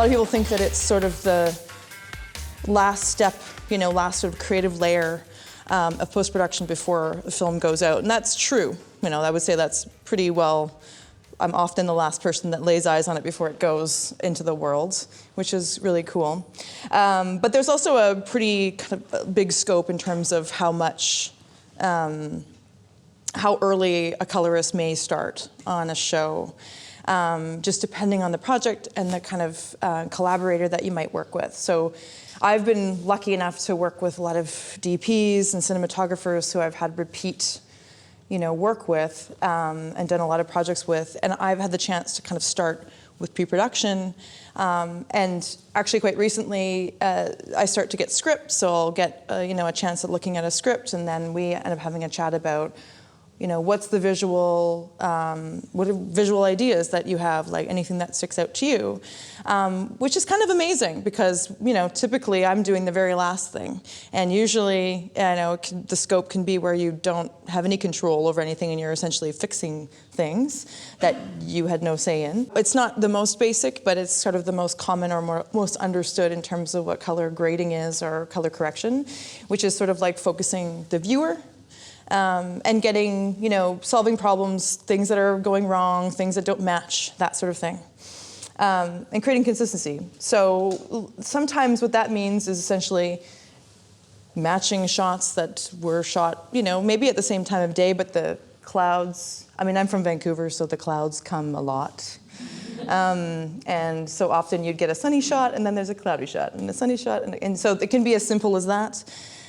lot of people think that it's sort of the last step, last sort of creative layer of post-production before the film goes out. And that's true. I would say that's pretty well, I'm often the last person that lays eyes on it before it goes into the world, which is really cool. But there's also a pretty kind of big scope in terms of how much, how early a colorist may start on a show, just depending on the project and the kind of collaborator that you might work with. So I've been lucky enough to work with a lot of DPs and cinematographers who I've had repeat work with and done a lot of projects with, and I've had the chance to kind of start with pre-production. And actually quite recently, I start to get scripts, so I'll get a chance at looking at a script, and then we end up having a chat about what's the visual, what are visual ideas that you have, like anything that sticks out to you, which is kind of amazing because, typically I'm doing the very last thing. And usually, the scope can be where you don't have any control over anything and you're essentially fixing things that you had no say in. It's not the most basic, but it's sort of the most common or most understood in terms of what color grading is or color correction, which is sort of like focusing the viewer. And getting, solving problems, things that are going wrong, things that don't match, that sort of thing. And creating consistency. So sometimes what that means is essentially matching shots that were shot, maybe at the same time of day, but the clouds, I'm from Vancouver, so the clouds come a lot. And so often you'd get a sunny shot, and then there's a cloudy shot, and a sunny shot, and so it can be as simple as that.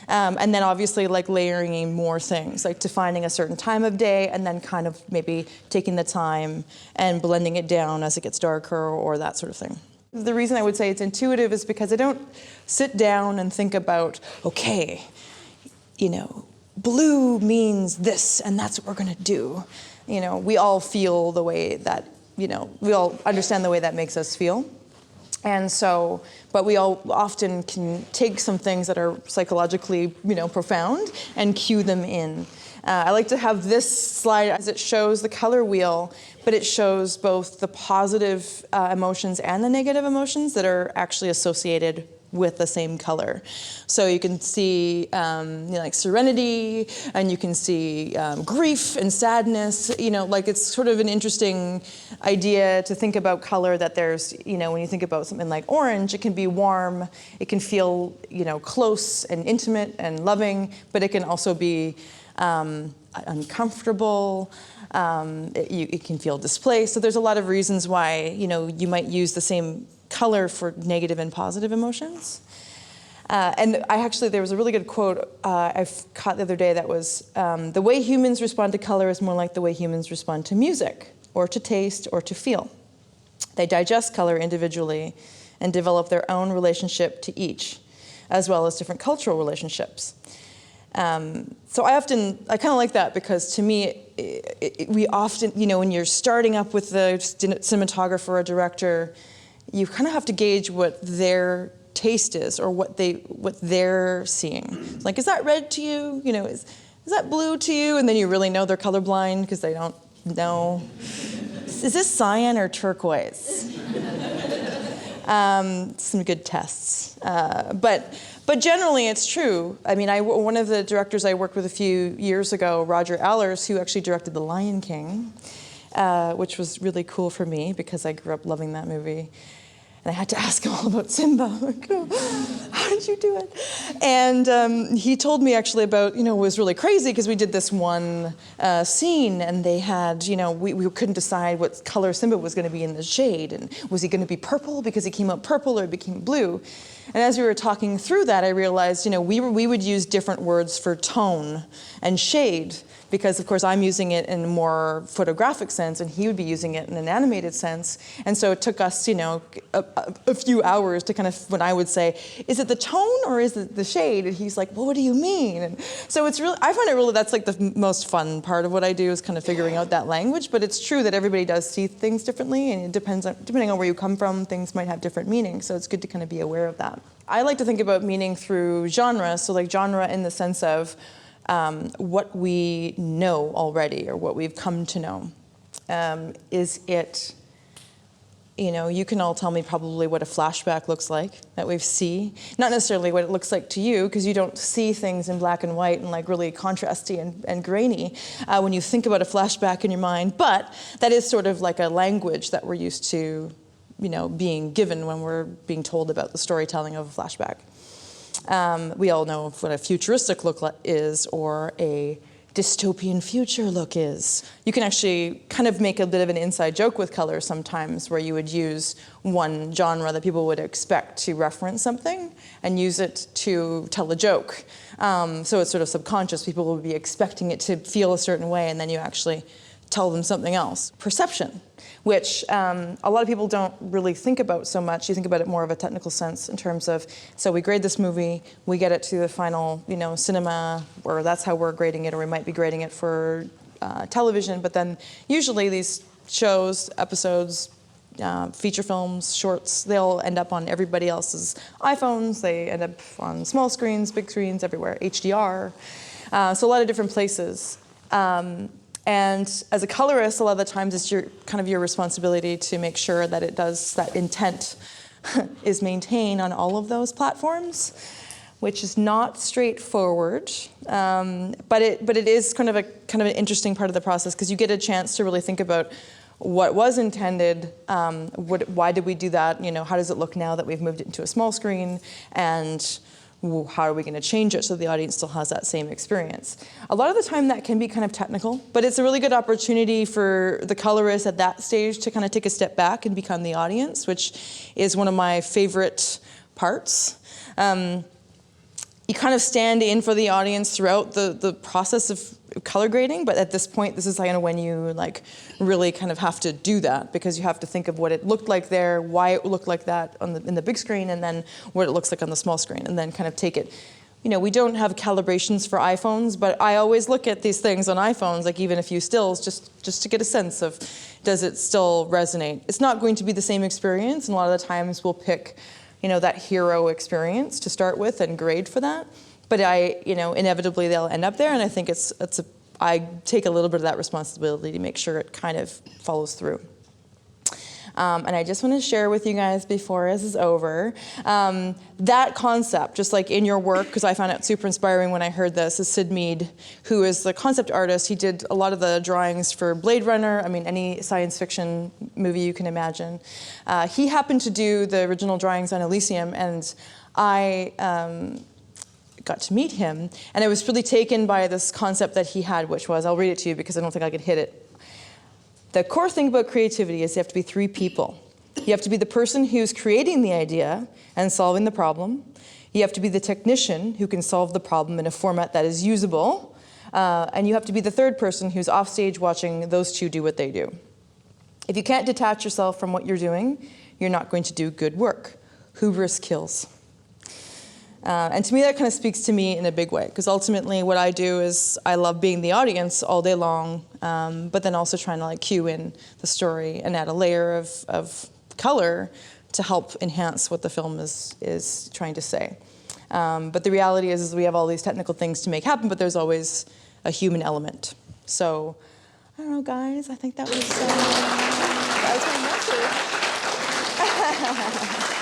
And then obviously like layering in more things, like defining a certain time of day and then kind of maybe taking the time and blending it down as it gets darker or that sort of thing. The reason I would say it's intuitive is because I don't sit down and think about, okay, blue means this and that's what we're gonna do. We all feel the way that, we all understand the way that makes us feel. And so, but we all often can take some things that are psychologically, profound and cue them in. I like to have this slide as it shows the color wheel, but it shows both the positive emotions and the negative emotions that are actually associated with the same color. So you can see like serenity, and you can see grief and sadness. Like it's sort of an interesting idea to think about color, that there's, when you think about something like orange, it can be warm, it can feel, close and intimate and loving, but it can also be uncomfortable. It can feel displaced. So there's a lot of reasons why, you might use the same color for negative and positive emotions. And there was a really good quote I caught the other day that was, the way humans respond to color is more like the way humans respond to music, or to taste, or to feel. They digest color individually and develop their own relationship to each, as well as different cultural relationships. So I kind of like that, because to me, we often, when you're starting up with the cinematographer or director, you kind of have to gauge what their taste is, or what they're seeing. Like, is that red to you? Is that blue to you? And then you really know they're colorblind because they don't know. Is this cyan or turquoise? Some good tests. But generally, it's true. One of the directors I worked with a few years ago, Roger Allers, who actually directed The Lion King, which was really cool for me because I grew up loving that movie. And I had to ask him all about Simba. Like, how did you do it? And he told me actually about, it was really crazy because we did this one scene, and they had, we couldn't decide what color Simba was going to be in the shade. And was he going to be purple because he came out purple, or he became blue? And as we were talking through that, I realized, we would use different words for tone and shade, because of course I'm using it in a more photographic sense, and he would be using it in an animated sense. And so it took us, a few hours to kind of, when I would say, is it the tone or is it the shade? And he's like, well, what do you mean? And so it's really, I find it really, that's like the most fun part of what I do, is kind of figuring out that language. But it's true that everybody does see things differently, and it depends on, depending on where you come from, things might have different meanings. So it's good to kind of be aware of that. I like to think about meaning through genre. So like genre in the sense of what we know already, or what we've come to know. Is it you can all tell me probably what a flashback looks like that we see. Not necessarily what it looks like to you, because you don't see things in black and white and like really contrasty and grainy when you think about a flashback in your mind. But that is sort of like a language that we're used to, being given when we're being told about the storytelling of a flashback. We all know what a futuristic look is, or a dystopian future look is. You can actually kind of make a bit of an inside joke with color sometimes, where you would use one genre that people would expect to reference something and use it to tell a joke. So it's sort of subconscious. People will be expecting it to feel a certain way, and then you actually tell them something else. Perception, which a lot of people don't really think about so much. You think about it more of a technical sense in terms of, so we grade this movie, we get it to the final, cinema, or that's how we're grading it, or we might be grading it for television, but then usually these shows, episodes, feature films, shorts, they'll end up on everybody else's iPhones, they end up on small screens, big screens, everywhere, HDR, so a lot of different places. And as a colorist, a lot of the times it's your responsibility to make sure that that intent is maintained on all of those platforms, which is not straightforward. But it is kind of an interesting part of the process, because you get a chance to really think about what was intended, why did we do that, how does it look now that we've moved it into a small screen, and how are we going to change it so the audience still has that same experience? A lot of the time that can be kind of technical, but it's a really good opportunity for the colorist at that stage to kind of take a step back and become the audience, which is one of my favorite parts. You kind of stand in for the audience throughout the process of color grading, but at this point, this is kind of when you really kind of have to do that, because you have to think of what it looked like there, why it looked like that in the big screen, and then what it looks like on the small screen, and then kind of take it. We don't have calibrations for iPhones, but I always look at these things on iPhones, like even a few stills, just to get a sense of, does it still resonate? It's not going to be the same experience, and a lot of the times we'll pick that hero experience to start with and grade for that. But inevitably they'll end up there, and I think I take a little bit of that responsibility to make sure it kind of follows through. And I just want to share with you guys before this is over, that concept, just like in your work, because I found it super inspiring when I heard this, is Sid Mead, who is the concept artist. He did a lot of the drawings for Blade Runner, any science fiction movie you can imagine. He happened to do the original drawings on Elysium, and I got to meet him, and I was really taken by this concept that he had, which was, I'll read it to you because I don't think I could hit it. The core thing about creativity is you have to be three people. You have to be the person who's creating the idea and solving the problem. You have to be the technician who can solve the problem in a format that is usable. And you have to be the third person who's off stage watching those two do what they do. If you can't detach yourself from what you're doing, you're not going to do good work. Hubris kills. And to me, that kind of speaks to me in a big way, because ultimately what I do is I love being the audience all day long, but then also trying to cue in the story and add a layer of color to help enhance what the film is trying to say. But the reality is we have all these technical things to make happen, but there's always a human element. So, I don't know, guys, I think that was my message.